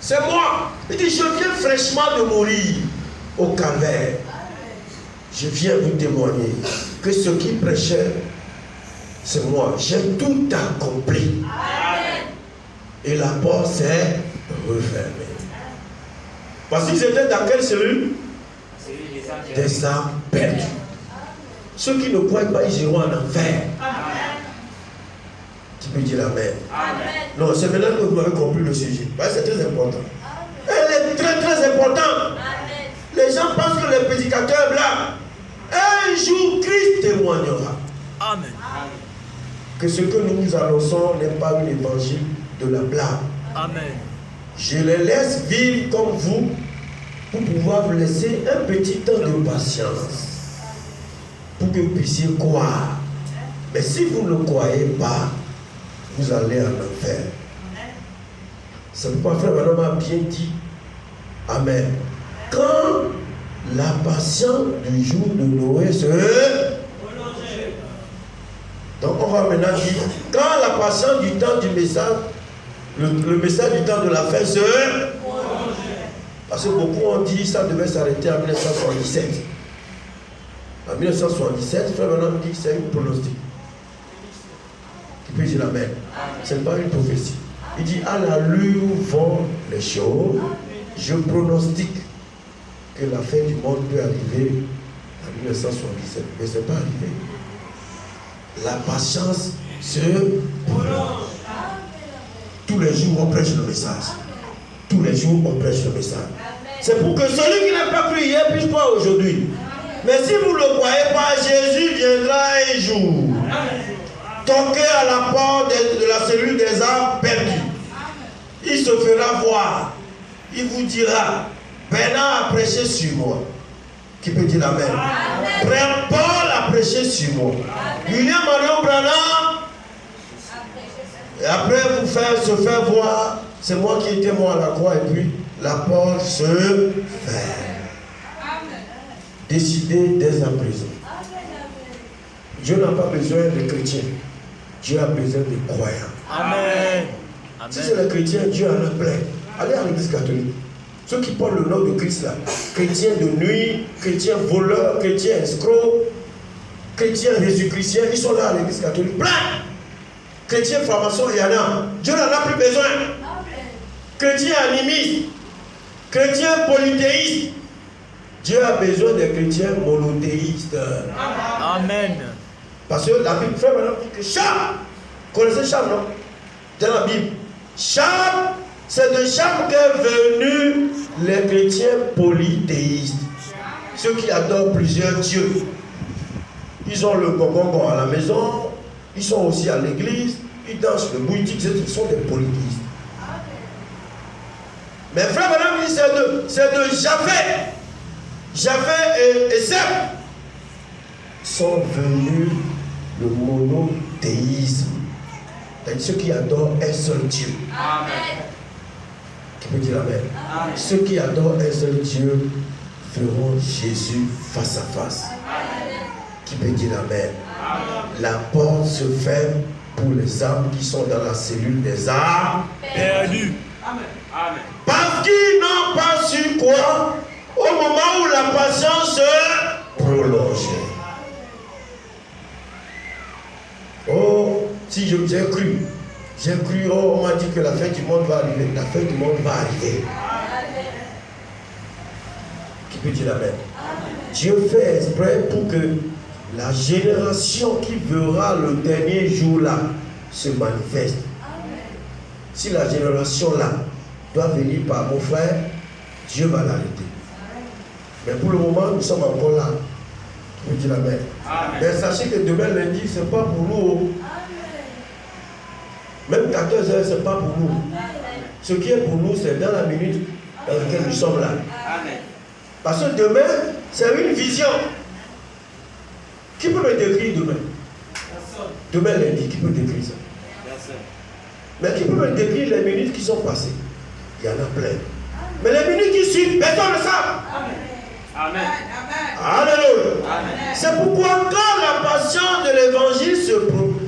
C'est moi. Il dit je viens fraîchement de mourir au calvaire. Je viens vous témoigner que ce qui prêchait, c'est moi. J'ai tout accompli. Et la porte s'est refermée. Parce qu'ils étaient dans quelle cellule? Des âmes perdues. Ceux qui ne croient pas, ils iront en enfer. Tu peux dire Amen. Non, c'est maintenant que vous avez compris le sujet. C'est très important. Elle est très très importante. Les gens pensent que les prédicateurs blancs, un jour Christ témoignera. Amen. Que ce que nous vous annonçons n'est pas un évangile de la blague. Amen. Je les laisse vivre comme vous, pour pouvoir vous laisser un petit temps de patience, pour que vous puissiez croire. Mais si vous ne croyez pas, vous allez en enfer. C'est pourquoi Frère Manon a bien dit, Amen. Quand la patience du jour de Noé se prolongeait. Donc on va maintenant dire, quand la patience du temps du message, le message du temps de la fin se prolongeait. Parce que beaucoup ont dit que ça devait s'arrêter en 1977. En 1977, Frère Manon dit que c'est une pronostic. Tu peux dire Amen. Ce n'est pas une prophétie. Il dit à l'allure où vont les choses, je pronostique que la fin du monde peut arriver en 1977. Mais ce n'est pas arrivé. La patience se prolonge. Tous les jours, on prêche le message. Tous les jours, on prêche le message. C'est pour que celui qui n'a pas cru hier puisse croire aujourd'hui. Mais si vous ne le croyez pas, Jésus viendra un jour toquer à la porte de la cellule des âmes perdues. Il se fera voir. Il vous dira, Bernard a prêché sur moi. Qui peut dire Amen? Frère Paul a prêché sur moi. William Marion Branham. Et après vous se faire voir, c'est moi qui étais moi à la croix et puis la porte se ferme. Décidez dès à présent. Dieu n'a pas besoin de chrétiens. Dieu a besoin de croyants. Amen. Si c'est les chrétiens, Dieu en a plein. Allez à l'église catholique. Ceux qui portent le nom de Christ là, chrétiens de nuit, chrétiens voleurs, chrétiens escrocs, chrétiens jésus-chrétiens, ils sont là à l'église catholique, plein. Chrétiens francs-maçons, il y en a. Dieu n'en a plus besoin. Chrétiens animistes, chrétiens polythéistes. Dieu a besoin des chrétiens monothéistes. Amen. Parce que la Bible fait maintenant que Cham, connaissez Cham, non? Dans la Bible, Cham, c'est de Cham qu'est venu les chrétiens polythéistes. Ceux qui adorent plusieurs dieux. Ils ont le gogongon à la maison, ils sont aussi à l'église, ils dansent le bouddhique, ils sont des polythéistes. Mais frère, madame, c'est de Japhet. Japhet et Sep sont venus le monothéisme. C'est-à-dire ceux qui adorent un seul Dieu. Amen. Qui peut dire amen? Amen. Ceux qui adorent un seul Dieu verront Jésus face à face. Amen. Qui peut dire amen? Amen. La porte se ferme pour les âmes qui sont dans la cellule des âmes Perdu. Amen. Amen. parce qu'ils n'ont pas su quoi au moment où la patience se prolongeait. Oh, si j'ai cru, oh, on m'a dit que la fin du monde va arriver. La fin du monde va arriver. Qui peut dire amen? Dieu fait exprès pour que la génération qui verra le dernier jour là se manifeste. Si la génération là doit venir par mon frère, Dieu va l'arrêter. Mais pour le moment, nous sommes encore là. Qui peut dire amen? Mais sachez que demain lundi, ce n'est pas pour nous. Même 14h, ce n'est pas pour nous. Ce qui est pour nous, c'est dans la minute dans laquelle nous sommes là. Amen. Parce que demain, c'est une vision. Qui peut me décrire demain? Personne. Demain lundi, qui peut décrire ça? Personne. Mais qui peut me décrire les minutes qui sont passées? Il y en a plein. Mais les minutes qui suivent, personne ne sait. Amen. Amen. Alléluia. Amen. C'est pourquoi quand la patience de l'évangile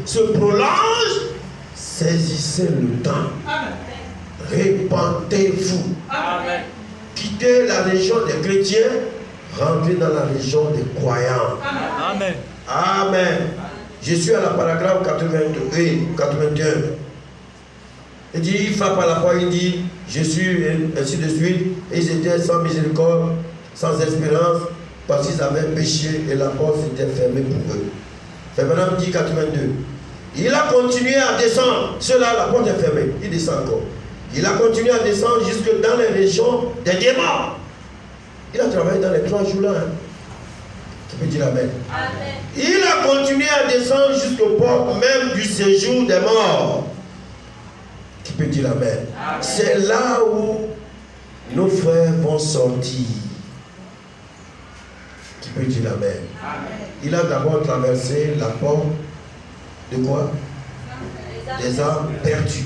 se prolonge, saisissez le temps. Amen. Répandez-vous. Amen. Quittez la région des chrétiens, rentrez dans la région des croyants. Amen. Amen. Je suis à la paragraphe 82 et 81. Il dit, il frappe à la porte, il dit, je suis, ainsi de suite. Et ils étaient sans miséricorde, sans espérance, parce qu'ils avaient péché et la porte s'était fermée pour eux. Fait maintenant, il dit 82. Il a continué à descendre. Ceux-là, la porte est fermée. Il descend encore. Il a continué à descendre jusque dans les régions des démons. Il a travaillé dans les 3 jours là. Hein. Qui peut dire amen? Amen. Il a continué à descendre jusqu'aux portes même du séjour des morts. Qui peut dire amen? C'est là où nos frères vont sortir. Qui peut dire amen? Il a d'abord traversé la porte de quoi? Des âmes perdues.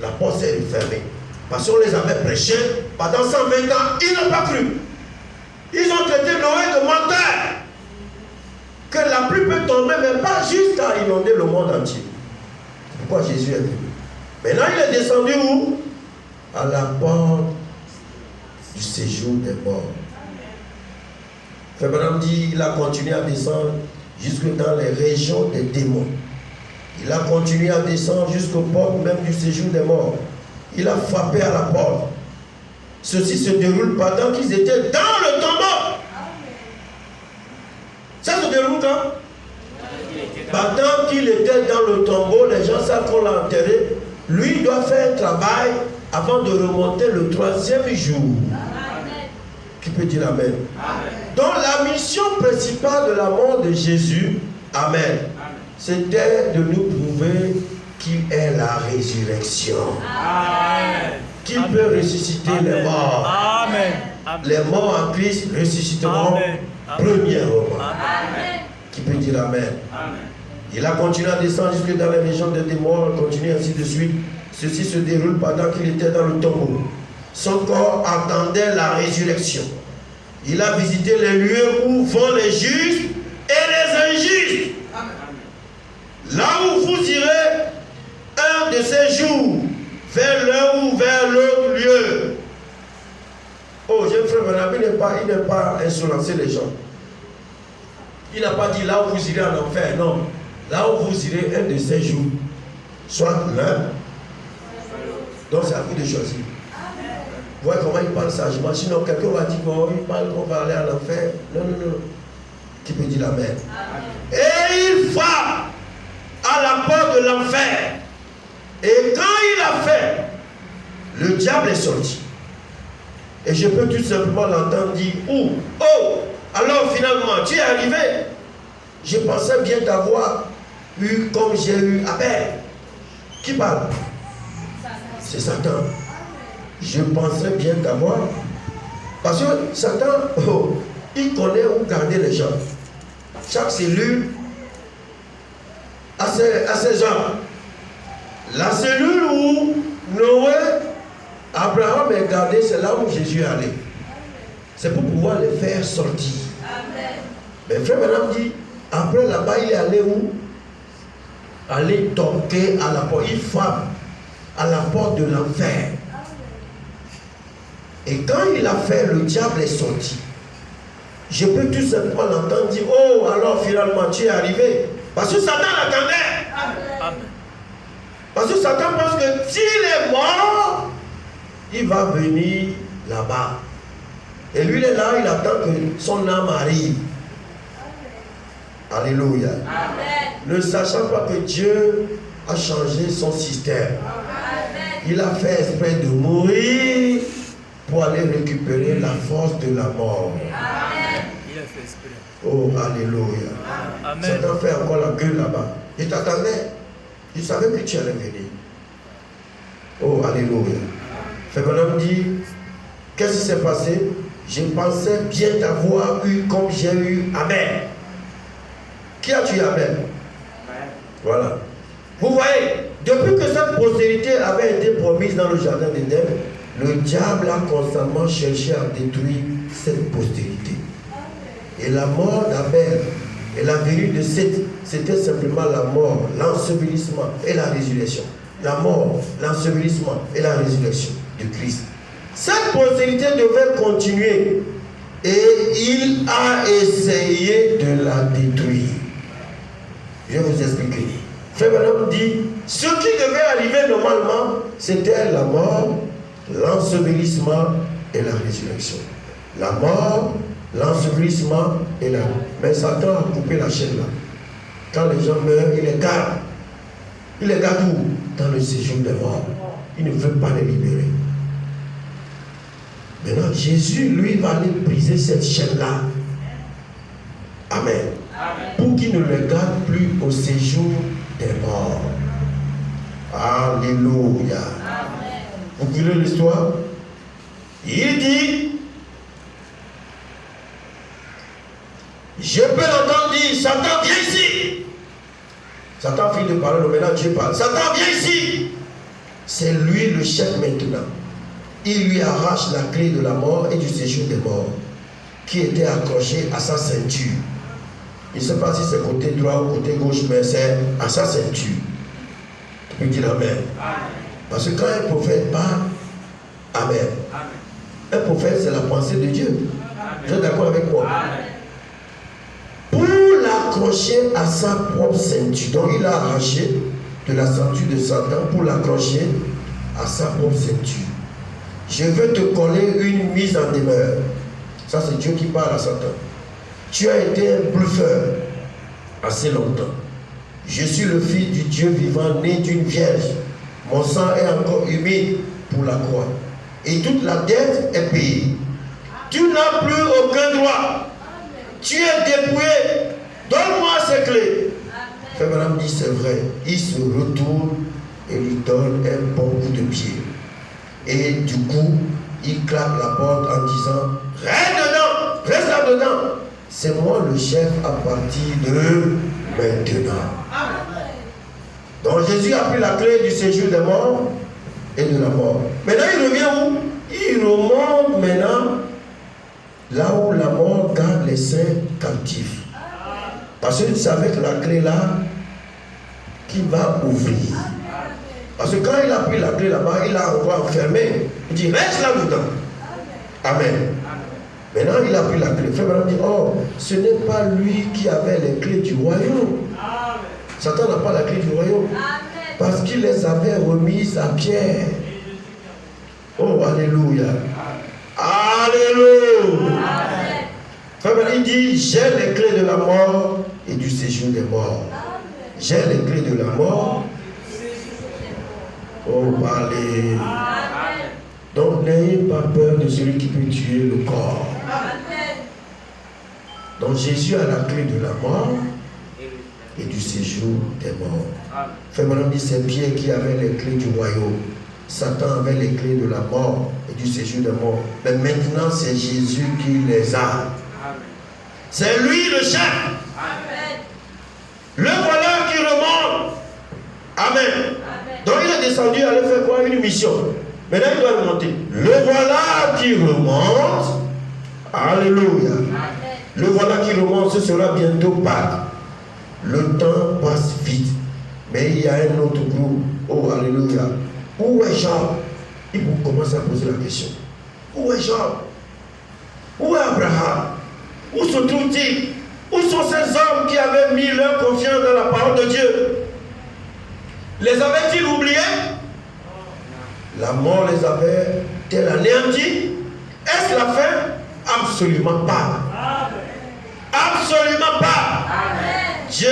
La porte s'est fermée. Parce qu'on les avait prêchés pendant 120 ans, ils n'ont pas cru. Ils ont traité Noé de menteur. Que la pluie peut tomber, mais pas jusqu'à inonder le monde entier. C'est pourquoi Jésus est venu. Maintenant, il est descendu où? À la porte du séjour des morts. Frère Branham dit, il a continué à descendre jusque dans les régions des démons. Il a continué à descendre jusqu'aux portes même du séjour des morts. Il a frappé à la porte. Ceci se déroule pendant qu'ils étaient dans le tombeau. Ça se déroule quand? Pendant qu'il était dans le tombeau, les gens savent qu'on l'a enterré. Lui, il doit faire un travail avant de remonter le 3e jour. Amen. Qui peut dire amen? Donc la mission principale de la mort de Jésus, amen, c'était de nous prouver qu'il est la résurrection. Amen. Qu'il peut ressusciter les morts. Amen. Les morts en Christ ressusciteront Amen. premièrement. Amen. Qui peut dire amen? Amen. Il a continué à descendre jusque dans les régions des démons, continue ainsi de suite. Ceci se déroule pendant qu'il était dans le tombeau. Son corps attendait la résurrection. Il a visité les lieux où vont les justes et les injustes. Là où vous irez un de ces jours, vers l'un ou vers l'autre lieu. frère Branham, il n'aime pas insolencer les gens. Il n'a pas dit là où vous irez en enfer, non. Là où vous irez un de ces jours, soit l'un, donc c'est à vous de choisir. Vous voyez comment il parle sagement. Sinon, quelqu'un va dire bon, il parle qu'on va aller en enfer. Non, non, non. Qui peut dire l'amen? Et il va à la porte de l'enfer. Et quand il a fait, le diable est sorti. Et je peux tout simplement l'entendre dire oh, oh, alors finalement, tu es arrivé. Je pensais bien t'avoir eu comme j'ai eu Abel. Qui parle? C'est Satan. Je pensais bien t'avoir. Parce que Satan, oh, il connaît où garder les gens. Chaque cellule a ses hommes. La cellule où Noé, Abraham est gardé, c'est là où Jésus est allé. C'est pour pouvoir les faire sortir. Mais frère Madame dit, après là-bas, il est allé où? Aller toquer à la porte. Il frappe à la porte de l'enfer. Et quand il a fait, le diable est sorti. Je peux tout simplement l'entendre dire, oh, alors finalement tu es arrivé. Parce que Satan l'attendait. Amen. Parce que Satan pense que s'il est mort, il va venir là-bas. Et lui, il est là, il attend que son âme arrive. Alléluia. Amen. Ne sachant pas que Dieu a changé son système. Amen. Il a fait exprès de mourir pour aller récupérer la force de la mort. Amen. Il a fait exprès. Oh, alléluia. Amen. Satan fait encore la gueule là-bas. Il t'attendait. Il savait que tu allais venir. Oh, alléluia. Fait mon homme dit, qu'est-ce qui s'est passé? Je pensais bien t'avoir eu comme j'ai eu Abel. Qui a tué Abel? Voilà. Vous voyez, depuis que cette postérité avait été promise dans le jardin d'Éden, le diable a constamment cherché à détruire cette postérité. Et la mort d'Abel et la venue de Seth, c'était simplement la mort, l'ensevelissement et la résurrection. La mort, l'ensevelissement et la résurrection de Christ. Cette postérité devait continuer et il a essayé de la détruire. Je vais vous expliquer. Frère Branham dit, ce qui devait arriver normalement, c'était la mort, l'ensevelissement et la résurrection. La mort, l'ensevelissement et la... Mais Satan a coupé la chaîne là. Quand les gens meurent, il les garde. Il les garde où? Dans le séjour des morts. Il ne veut pas les libérer. Maintenant, Jésus, lui, va aller briser cette chaîne-là. Amen. Amen. Pour qu'il ne les garde plus au séjour des morts. Alléluia. Amen. Vous voulez l'histoire? Il dit, je peux l'entendre dire, Satan, viens ici. Satan finit de parler, maintenant Dieu parle. Satan, viens ici. C'est lui le chef maintenant. Il lui arrache la clé de la mort et du séjour des morts, qui était accroché à sa ceinture. Il ne sait pas si c'est côté droit ou côté gauche, mais c'est à sa ceinture. Tu peux dire Amen. Parce que quand un prophète parle, Amen. Un prophète, c'est la pensée de Dieu. Vous êtes d'accord avec moi? Pour l'accrocher à sa propre ceinture. Donc il a arraché de la ceinture de Satan pour l'accrocher à sa propre ceinture. Je veux te coller une mise en demeure. Ça, c'est Dieu qui parle à Satan. Tu as été un bluffeur assez longtemps. Je suis le fils du Dieu vivant, né d'une vierge. Mon sang est encore humide pour la croix. Et toute la dette est payée. Tu n'as plus aucun droit. Tu es dépouillé. Donne-moi ces clés. Frère Madame dit c'est vrai. Il se retourne et lui donne un bon coup de pied. Et du coup, il claque la porte en disant, reste dedans, reste là-dedans. C'est moi le chef à partir de maintenant. Donc Jésus a pris la clé du séjour des morts et de la mort. Maintenant il revient où? Il remonte maintenant là où la mort garde les saints captifs. Parce que c'est avec la clé là qu'il va ouvrir. Parce que quand il a pris la clé là-bas, il a encore enfermé. Il dit, reste là-dedans. Amen. Maintenant, il a pris la clé. Frère Branham dit, oh, ce n'est pas lui qui avait les clés du royaume. Satan n'a pas la clé du royaume. Parce qu'il les avait remises à Pierre. Oh, alléluia. Alléluia. Frère Branham, il dit, j'ai les clés de la mort et du séjour des morts. J'ai les clés de la mort. Oh, allez. Donc, n'ayez pas peur de celui qui peut tuer le corps. Donc, Jésus a la clé de la mort et du séjour des morts. Frère Branham dit, c'est Pierre qui avait les clés du royaume. Satan avait les clés de la mort et du séjour des morts. Mais maintenant, c'est Jésus qui les a. C'est lui le chef. Le voilà qui remonte. Amen. Donc, il est descendu, aller faire quoi? Une mission. Maintenant, il doit remonter. Le voilà qui remonte. Alléluia. Le voilà qui remonte, ce sera bientôt Pâques. Le temps passe vite. Mais il y a un autre groupe. Oh, alléluia. Où est Jean? Il vous commence à poser la question. Où est Jean? Où est Abraham? Où se trouve-t-il? Où sont ces hommes qui avaient mis leur confiance dans la parole de Dieu? Les avait-il oubliés? La mort les avait-elle anéantis? Est-ce la fin? Absolument pas. Absolument pas. Dieu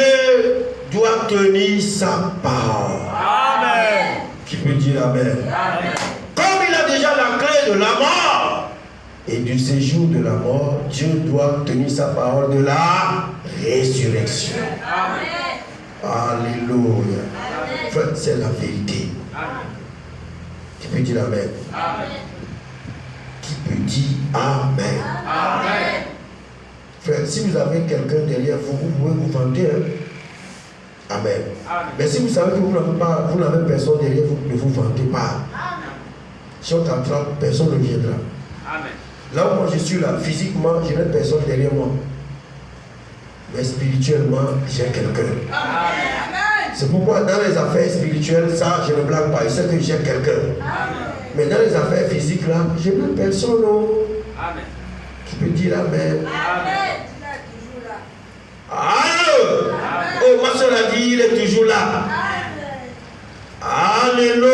doit tenir sa parole. Amen. Qui peut dire Amen? Comme il a déjà la clé de la mort et du séjour de la mort, Dieu doit tenir sa parole de la résurrection. Alléluia. Frère, c'est la vérité. Qui peut dire Amen? Qui peut dire Amen? Frère, si vous avez quelqu'un derrière vous, vous pouvez vous vanter. Amen. Mais si vous savez que vous n'avez personne derrière vous, ne vous vantez pas. Si on t'attrape, personne ne viendra. Là où moi je suis là, physiquement, je n'ai personne derrière moi. Mais spirituellement, j'ai quelqu'un. C'est pourquoi dans les affaires spirituelles, ça, je ne blague pas. Je sais que j'ai quelqu'un. Mais dans les affaires physiques, là, je n'ai personne. Non. Qui peut dire Amen? Allô? Oh, ma soeur a dit, il est toujours là. Alléluia.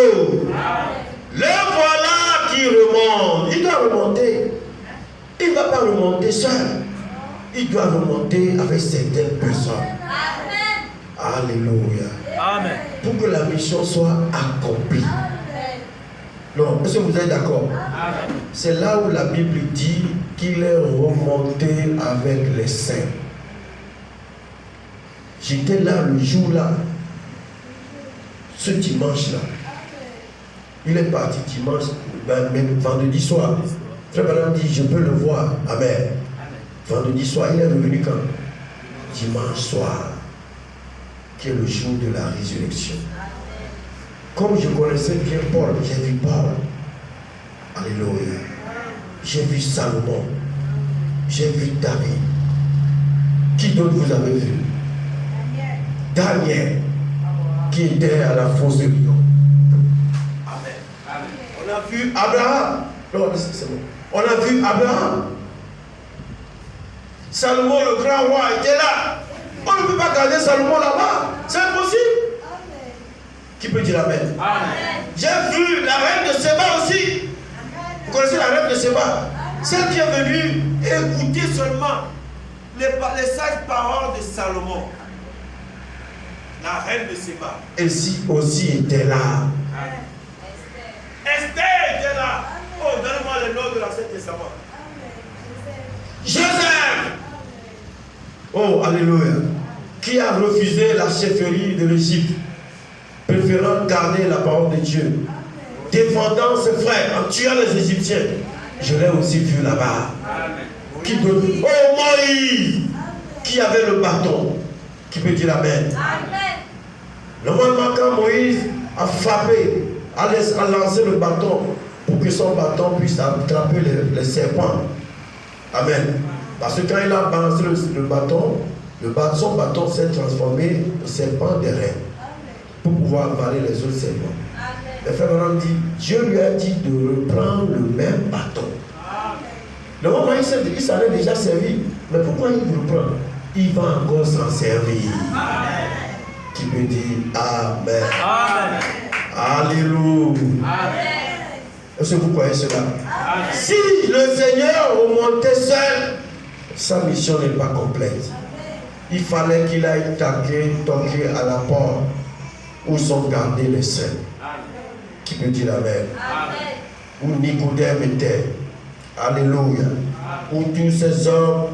Le voilà qui remonte. Il doit remonter. Il ne va pas remonter seul. Il doit remonter avec certaines personnes. Alléluia. Amen. Pour que la mission soit accomplie. Non, est-ce que vous êtes d'accord? C'est là où la Bible dit qu'il est remonté avec les saints. J'étais là le jour-là, ce dimanche-là. Il est parti dimanche, même vendredi soir. Frère Branham dit, je peux le voir. Amen. Vendredi soir, il est revenu quand? Dimanche soir, qui est le jour de la résurrection. Comme je connaissais bien Paul, j'ai vu Paul. Alléluia. J'ai vu Salomon. J'ai vu David. Qui d'autre vous avez vu? Daniel, qui était à la fosse de lion. Amen. On a vu Abraham. Non, c'est bon. On a vu Abraham. Salomon, le grand roi, était là. On ne peut pas garder Salomon là-bas. C'est impossible. Qui peut dire Amen? J'ai vu la reine de Séba aussi. Vous connaissez la reine de Séba? Celle qui est venue écouter seulement les sages paroles de Salomon. La reine de Séba. Et si aussi était là. Esther était là. Oh, donnez-moi le nom de l'Ancien Testament. Joseph. Oh, alléluia. Qui a refusé la chefferie de l'Égypte, préférant garder la parole de Dieu, défendant ses frères en tuant les Égyptiens. Je l'ai aussi vu là-bas. Qui donne? Oh, Moïse, qui avait le bâton. Qui peut dire Amen? Normalement, quand Moïse a frappé, a lancé le bâton pour que son bâton puisse attraper les serpents. Amen. Parce que quand il a balancé le bâton, son bâton s'est transformé en serpent des reins pour pouvoir avaler les autres serpents. Le frère Branham dit, Dieu lui a dit de reprendre le même bâton. Le moment où il s'en est déjà servi, mais pourquoi il vous prend? Il va encore s'en servir. Qui peut dire Amen. Amen. Alléluia. Est-ce que vous croyez cela? Si le Seigneur remontait seul, sa mission n'est pas complète. Il fallait qu'il aille toquer à la porte où sont gardés les saints. Qui peut dire Amen? Où Nicodème était. Alléluia. Où tous ces hommes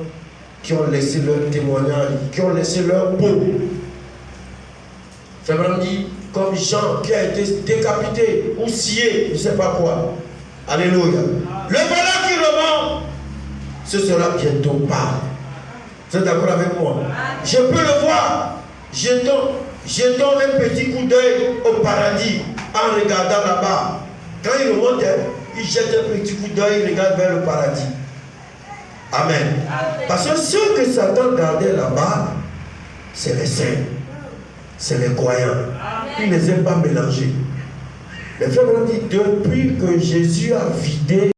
qui ont laissé leur témoignage, qui ont laissé leur peau. C'est vraiment dit, comme Jean qui a été décapité ou scié, je ne sais pas quoi. Alléluia. Le voilà qui remonte. Ce sera bientôt pas. Vous êtes d'accord avec moi? Je peux le voir. Jetons un petit coup d'œil au paradis en regardant là-bas. Quand il remonte, il jette un petit coup d'œil, il regarde vers le paradis. Amen. Parce que ceux que Satan gardait là-bas, c'est les saints. C'est les croyants. Il ne les a pas mélangés. Les frères m'ont dit, depuis que Jésus a vidé